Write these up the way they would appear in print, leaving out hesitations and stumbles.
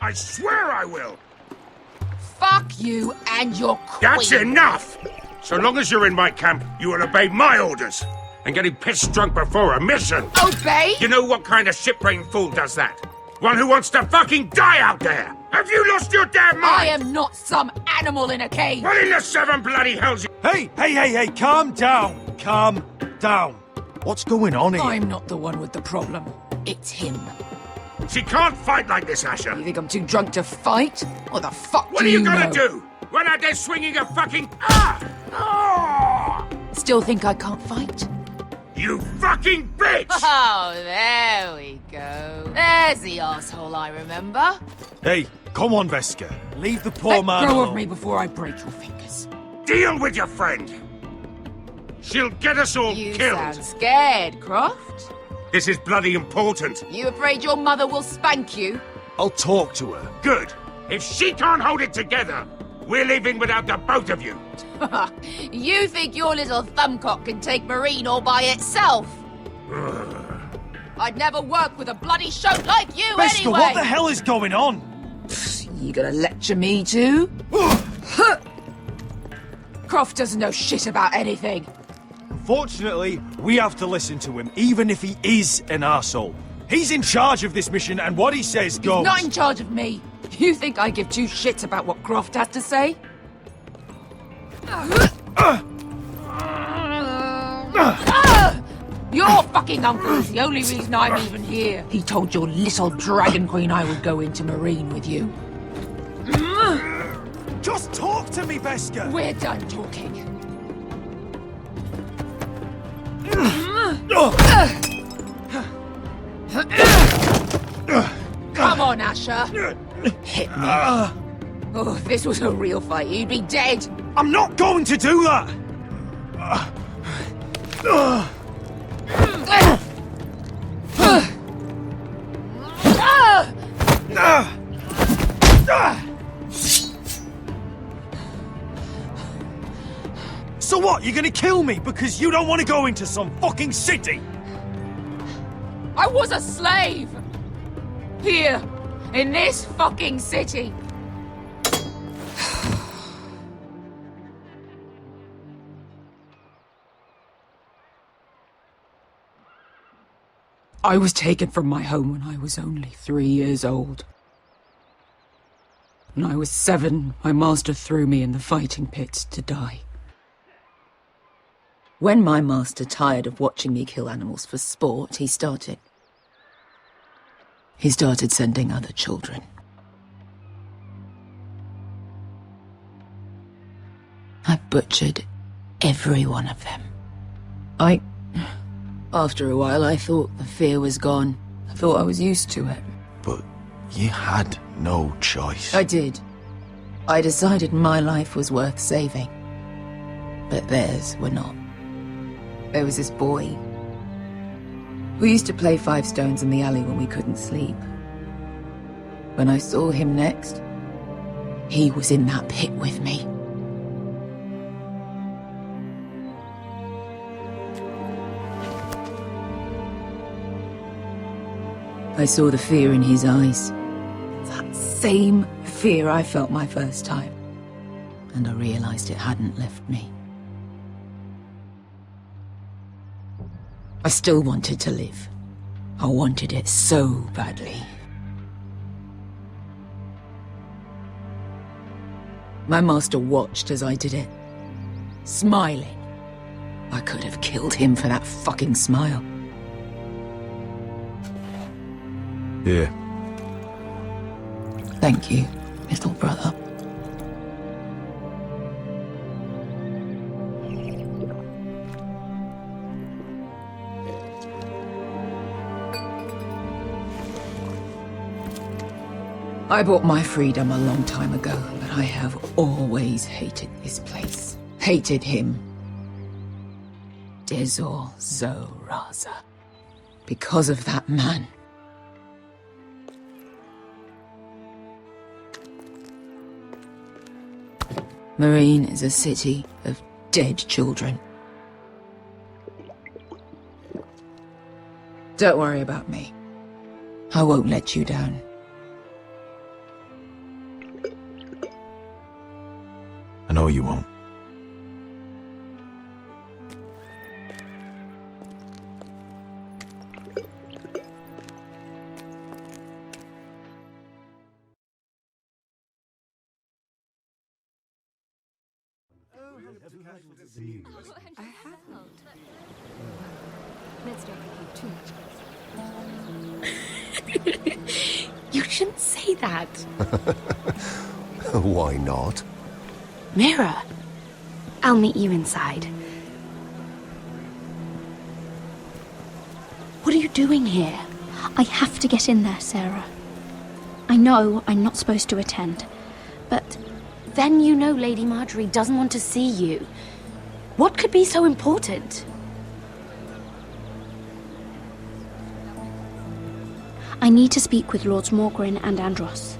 I swear I will! Fuck you and your queen. That's enough! So long as you're in my camp, you will obey my orders. And getting pissed drunk before a mission. Obey? You know what kind of shit-brained fool does that? One who wants to fucking die out there! Have you lost your damn mind? I am not some animal in a cage. What in the seven bloody hells? Hey, calm down. Calm down. What's going on here? I'm not the one with the problem. It's him. She can't fight like this, Asher. You think I'm too drunk to fight? What the fuck What do are you know? gonna do? Run out there swinging a fucking... Still think I can't fight? You fucking bitch! Oh, there we go. There's the asshole I remember. Hey, come on, Veska. Leave the poor man Let go alone. of me before I break your fingers. Deal with your friend. She'll get us all You killed. sound scared, Croft. This is bloody important. You afraid your mother will spank you? I'll talk to her. Good. If she can't hold it together, we're leaving without the both of you. You think your little thumbcock can take Marine all by itself? I'd never work with a bloody shote like you Veska, anyway! what the hell is going on? You gonna lecture me too? Croft doesn't know shit about anything. Unfortunately, we have to listen to him, even if he is an arsehole. He's in charge of this mission, and what he says goes. He's not in charge of me. You think I give two shits about what Croft has to say? Your fucking uncle's the only reason I'm even here. He told your little dragon queen I would go into Marine with you. Just talk to me, Veska! We're done talking. Come on, Asher. Hit me. Oh, if this was a real fight, you'd be dead. I'm not going to do that! So what, you're gonna kill me because you don't want to go into some fucking city? I was a slave! Here, in this fucking city. I was taken from my home when I was only 3 years old. When I was 7, my master threw me in the fighting pits to die. When my master tired of watching me kill animals for sport, he started sending other children. I butchered every one of them. After a while, I thought the fear was gone. I thought I was used to it. But you had no choice. I did. I decided my life was worth saving. But theirs were not. There was this boy. We used to play 5 stones in the alley when we couldn't sleep. When I saw him next, he was in that pit with me. I saw the fear in his eyes. That same fear I felt my first time. And I realized it hadn't left me. I still wanted to live. I wanted it so badly. My master watched as I did it, smiling. I could have killed him for that fucking smile. Yeah. Thank you, little brother. I bought my freedom a long time ago, but I have always hated this place. Hated him. Dezor Zoraza. Because of that man. Marine is a city of dead children. Don't worry about me. I won't let you down. know you won't. I haven't. Let's don't think too much. You shouldn't say that. Why not? Mira, I'll meet you inside. What are you doing here? I have to get in there, Sarah. I know I'm not supposed to attend, but Then you know Lady Marjorie doesn't want to see you. What could be so important? I need to speak with Lords Morgrin and Andros.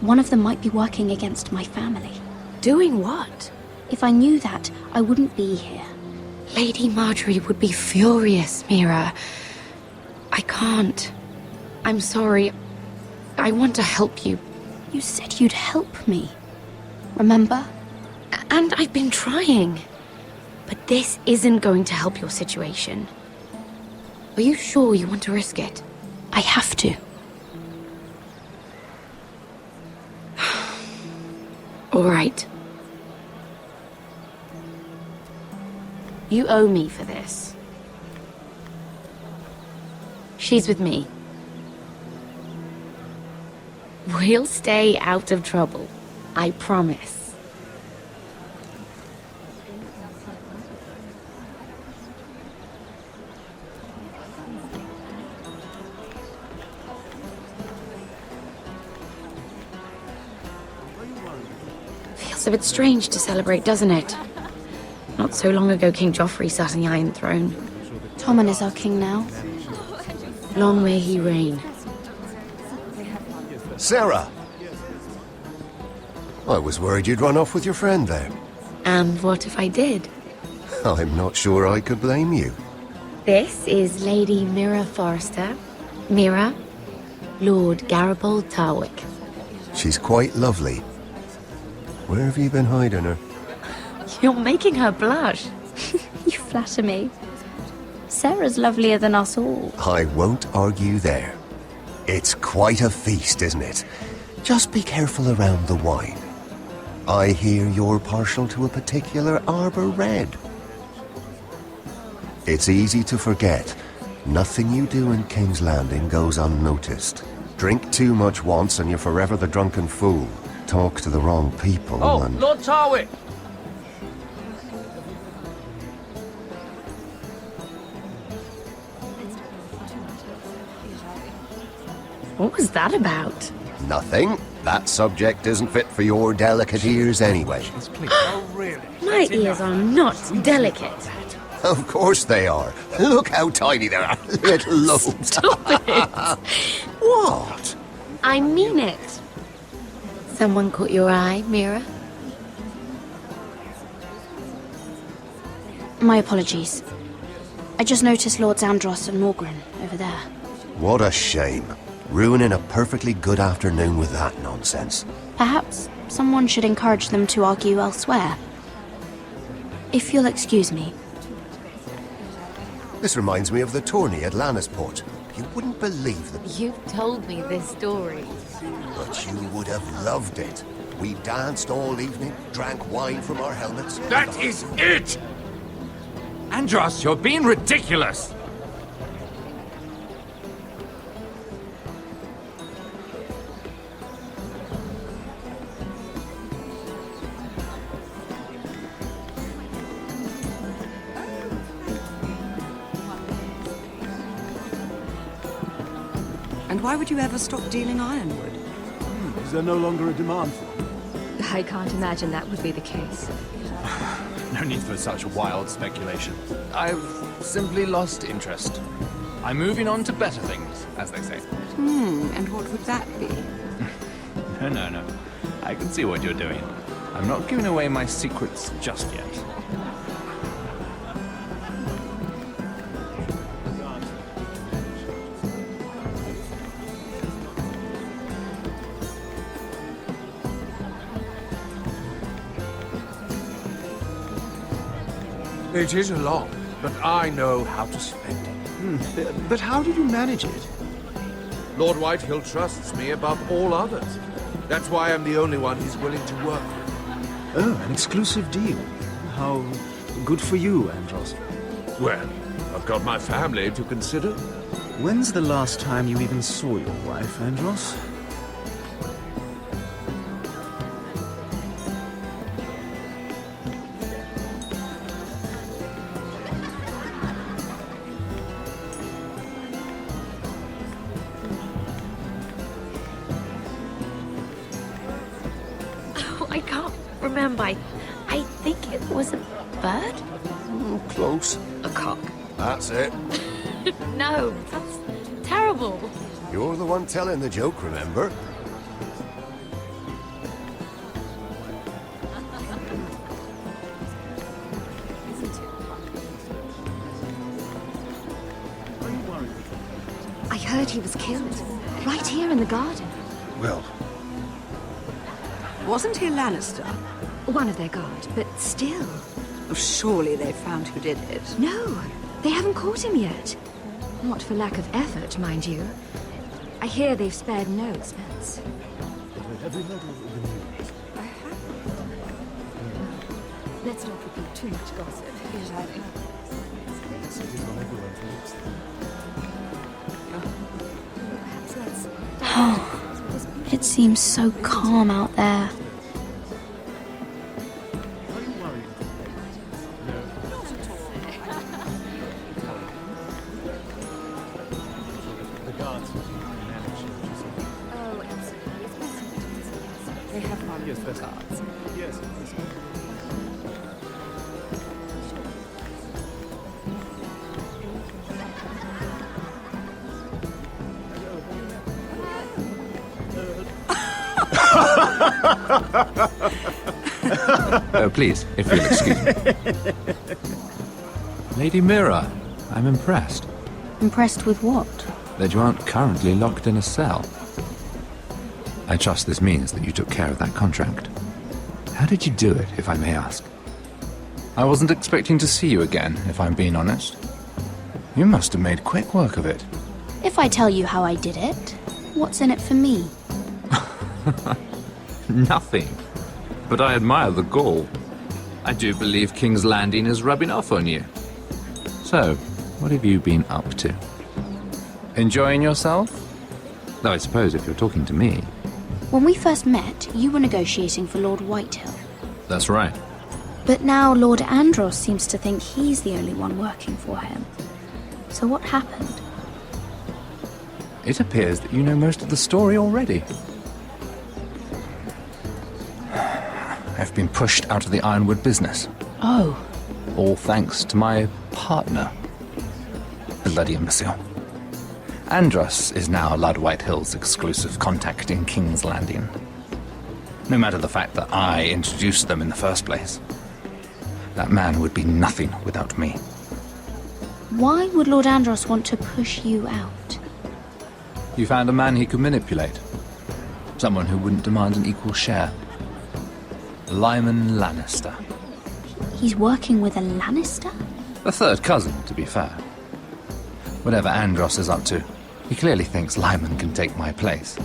One of them might be working against my family. Doing what? If I knew that, I wouldn't be here. Lady Marjorie would be furious, Mira. I can't. I'm sorry. I want to help you. You said you'd help me. Remember? And I've been trying. But this isn't going to help your situation. Are you sure you want to risk it? I have to. All right. You owe me for this. She's with me. We'll stay out of trouble. I promise. Feels a bit strange to celebrate, doesn't it? Not so long ago, King Joffrey sat on the Iron Throne. Tommen is our king now. Long may he reign. Sarah! I was worried you'd run off with your friend there. And what if I did? I'm not sure I could blame you. This is Lady Mira Forrester. Mira, Lord Garibaldi Tarwick. She's quite lovely. Where have you been hiding her? You're making her blush. You flatter me. Sarah's lovelier than us all. I won't argue there. It's quite a feast, isn't it? Just be careful around the wine. I hear you're partial to a particular Arbor Red. It's easy to forget. Nothing you do in King's Landing goes unnoticed. Drink too much once and you're forever the drunken fool. Talk to the wrong people and... Lord Tarwick! What was that about? Nothing. That subject isn't fit for your delicate ears anyway. My ears are not delicate. Of course they are. Look how tiny they are. Little lobes. Stop it. What? I mean it. Someone caught your eye, Mira? My apologies. I just noticed Lords Andros and Morgrin over there. What a shame. Ruining a perfectly good afternoon with that nonsense. Perhaps someone should encourage them to argue elsewhere. If you'll excuse me. This reminds me of the tourney at Lannisport. You wouldn't believe the... You've told me this story. But you would have loved it. We danced all evening, drank wine from our helmets. That is it! Andros, you're being ridiculous! And why would you ever stop dealing ironwood? Is there no longer a demand for it? I can't imagine that would be the case. No need for such wild speculation. I've simply lost interest. I'm moving on to better things, as they say. And what would that be? No. I can see what you're doing. I'm not giving away my secrets just yet. It is a lot, but I know how to spend it. But how did you manage it? Lord Whitehill trusts me above all others. That's why I'm the only one he's willing to work with. Oh, an exclusive deal. How good for you, Andros. Well, I've got my family to consider. When's the last time you even saw your wife, Andros? Oh, I can't remember. I think it was a bird? Close. A cock. That's it. No, that's terrible. You're the one telling the joke, remember? I heard he was killed. Right here in the garden. Well, Wasn't he a Lannister? One of their guard, but still. Oh, surely they found who did it. No, they haven't caught him yet. Not for lack of effort, mind you. I hear they've spared no expense. Let's not repeat too much gossip. Yes, I think. Perhaps let's... It seems so calm out there. Oh, absolutely. It's best not to consider. They have one of the guards. Oh, please, if you'll excuse me. Lady Mira, I'm impressed Impressed with what? that you aren't currently locked in a cell. I trust this means that you took care of that contract. How did you do it, if I may ask? I wasn't expecting to see you again, if I'm being honest. You must have made quick work of it. If I tell you how I did it, what's in it for me? Nothing. But I admire the gall. I do believe King's Landing is rubbing off on you. So, what have you been up to? Enjoying yourself? Though I suppose if you're talking to me... When we first met, you were negotiating for Lord Whitehill. That's right. But now Lord Andros seems to think he's the only one working for him. So what happened? It appears that you know most of the story already. I've been pushed out of the Ironwood business. Oh. All thanks to my partner. Bloody imbecile. Andros is now Lord Whitehill's exclusive contact in King's Landing. No matter the fact that I introduced them in the first place. That man would be nothing without me. Why would Lord Andros want to push you out? You found a man he could manipulate. Someone who wouldn't demand an equal share. Lyman Lannister. He's working with a Lannister? A third cousin, to be fair. Whatever Andros is up to, he clearly thinks Lyman can take my place.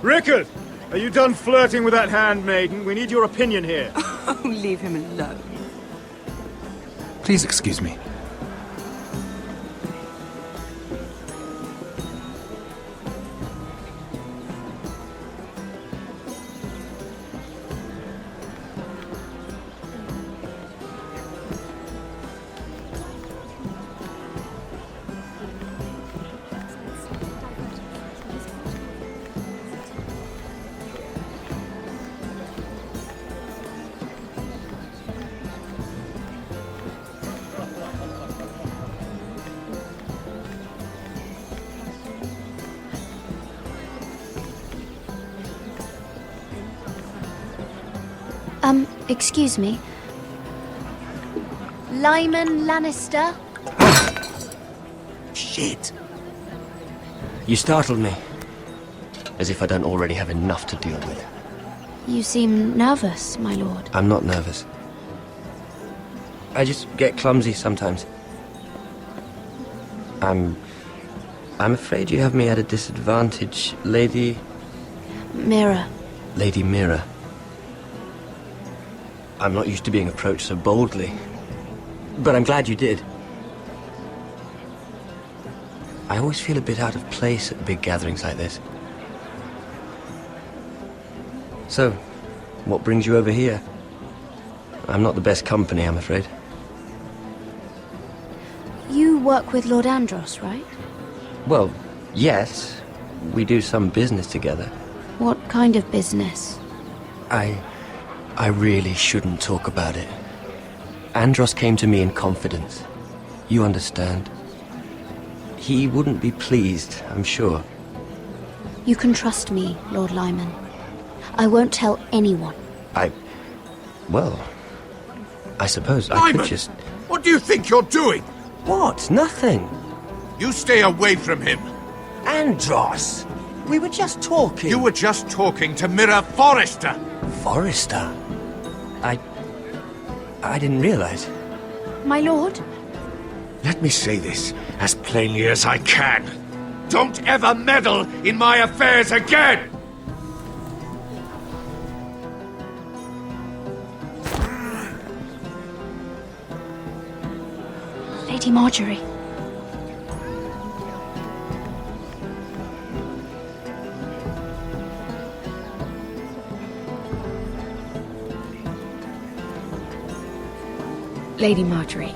Rickard! Are you done flirting with that handmaiden? We need your opinion here. Oh, leave him alone. Please excuse me. Excuse me. Lyman Lannister? Shit. You startled me. As if I don't already have enough to deal with. You seem nervous, my lord. I'm not nervous. I just get clumsy sometimes. I'm afraid you have me at a disadvantage, Lady... Mira. Lady Mira. I'm not used to being approached so boldly. But I'm glad you did. I always feel a bit out of place at big gatherings like this. So, what brings you over here? I'm not the best company, I'm afraid. You work with Lord Andros, right? Well, yes. We do some business together. What kind of business? I really shouldn't talk about it. Andros came to me in confidence. You understand? He wouldn't be pleased, I'm sure. You can trust me, Lord Lyman. I won't tell anyone. Well, I suppose I Lyman, could just... what do you think you're doing? What? Nothing. You stay away from him. Andros! We were just talking. You were just talking to Mira Forrester. Forrester? I didn't realize. My lord? Let me say this as plainly as I can. Don't ever meddle in my affairs again! Lady Marjorie. Lady Marjorie.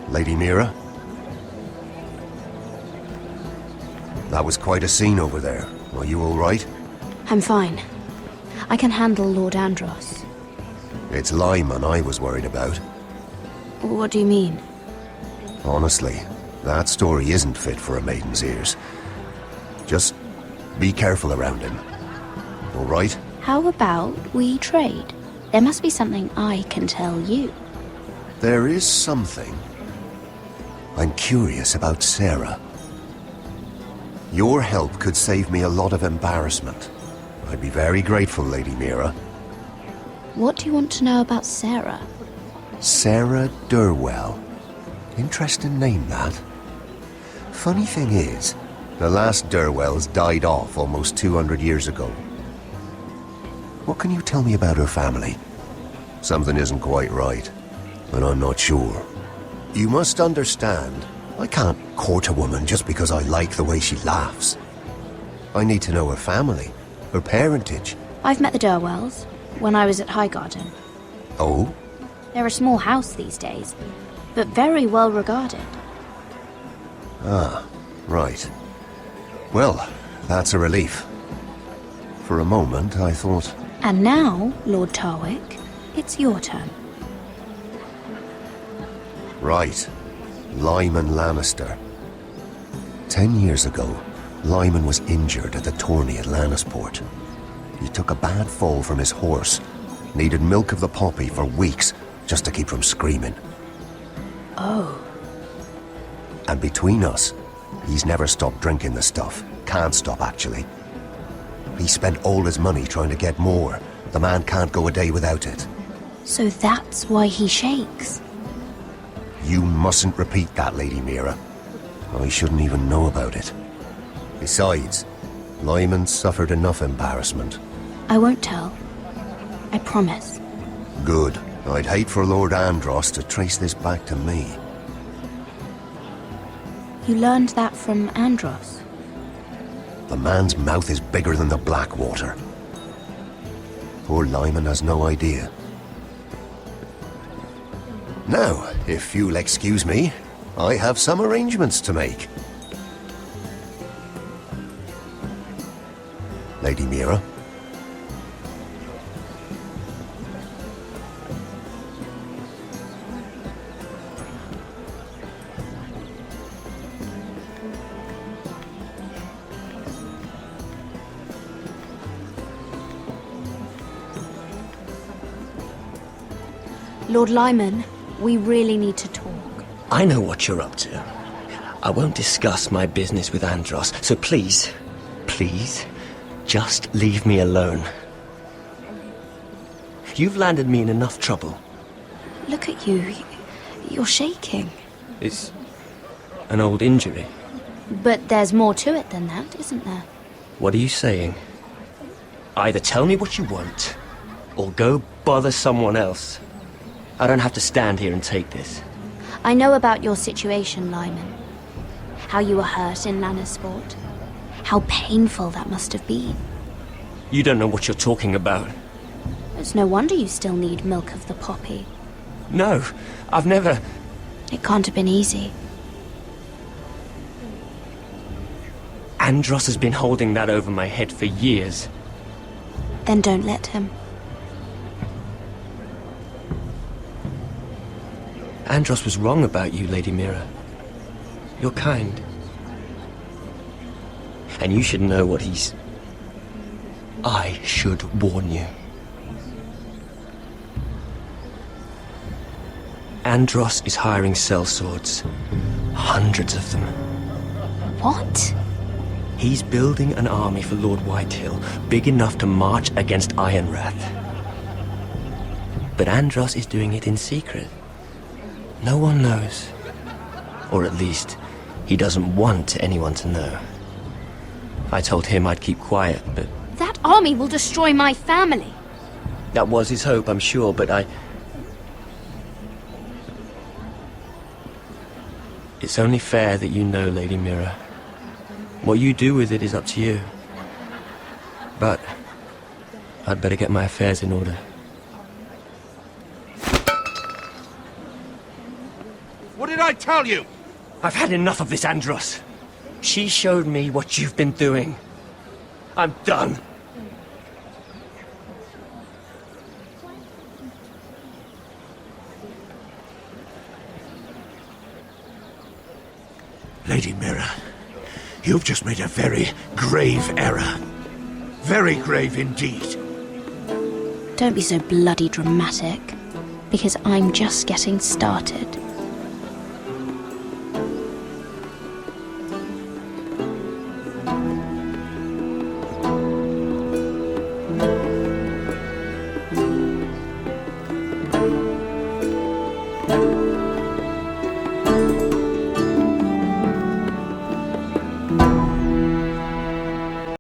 Lady Mira? That was quite a scene over there. Are you all right? I'm fine. I can handle Lord Andros. It's Lyman I was worried about. What do you mean? Honestly, that story isn't fit for a maiden's ears. Just be careful around him. All right? How about we trade? There must be something I can tell you. There is something. I'm curious about Sarah. Your help could save me a lot of embarrassment. I'd be very grateful, Lady Mira. What do you want to know about Sarah? Sarah Durwell. Interesting name, that. Funny thing is, the last Durwells died off almost 200 years ago. What can you tell me about her family? Something isn't quite right, and I'm not sure. You must understand, I can't court a woman just because I like the way she laughs. I need to know her family, her parentage. I've met the Durwells when I was at Highgarden. Oh? They're a small house these days, but very well regarded. Ah, right. Well, that's a relief. For a moment, I thought... And now, Lord Tarwick, it's your turn. Right. Lyman Lannister. 10 years ago, Lyman was injured at the tourney at Lannisport. He took a bad fall from his horse. Needed milk of the poppy for weeks just to keep from screaming. Oh. And between us, he's never stopped drinking the stuff. Can't stop, actually. He spent all his money trying to get more. The man can't go a day without it. So that's why he shakes. You mustn't repeat that, Lady Mira. I shouldn't even know about it. Besides, Lyman suffered enough embarrassment. I won't tell. I promise. Good. I'd hate for Lord Andros to trace this back to me. You learned that from Andros? The man's mouth is bigger than the Blackwater. Poor Lyman has no idea. Now, if you'll excuse me, I have some arrangements to make. Lady Mira? Lord Lyman, we really need to talk. I know what you're up to. I won't discuss my business with Andros, so please, just leave me alone. You've landed me in enough trouble. Look at you. You're shaking. It's an old injury. But there's more to it than that, isn't there? What are you saying? Either tell me what you want, or go bother someone else. I don't have to stand here and take this. I know about your situation, Lyman. How you were hurt in Lannisport. How painful that must have been. You don't know what you're talking about. It's no wonder you still need milk of the poppy. No, I've never... It can't have been easy. Andros has been holding that over my head for years. Then don't let him. Andros was wrong about you, Lady Mira. You're kind. And you should know what he's... I should warn you. Andros is hiring sellswords. Hundreds of them. What? He's building an army for Lord Whitehill, big enough to march against Ironrath. But Andros is doing it in secret. No one knows. Or at least, he doesn't want anyone to know. I told him I'd keep quiet, but... That army will destroy my family. That was his hope, I'm sure, but It's only fair that you know, Lady Mira. What you do with it is up to you. But I'd better get my affairs in order. What did I tell you? I've had enough of this, Andros. She showed me what you've been doing. I'm done. Lady Mira, you've just made a very grave error. Very grave indeed. Don't be so bloody dramatic, because I'm just getting started.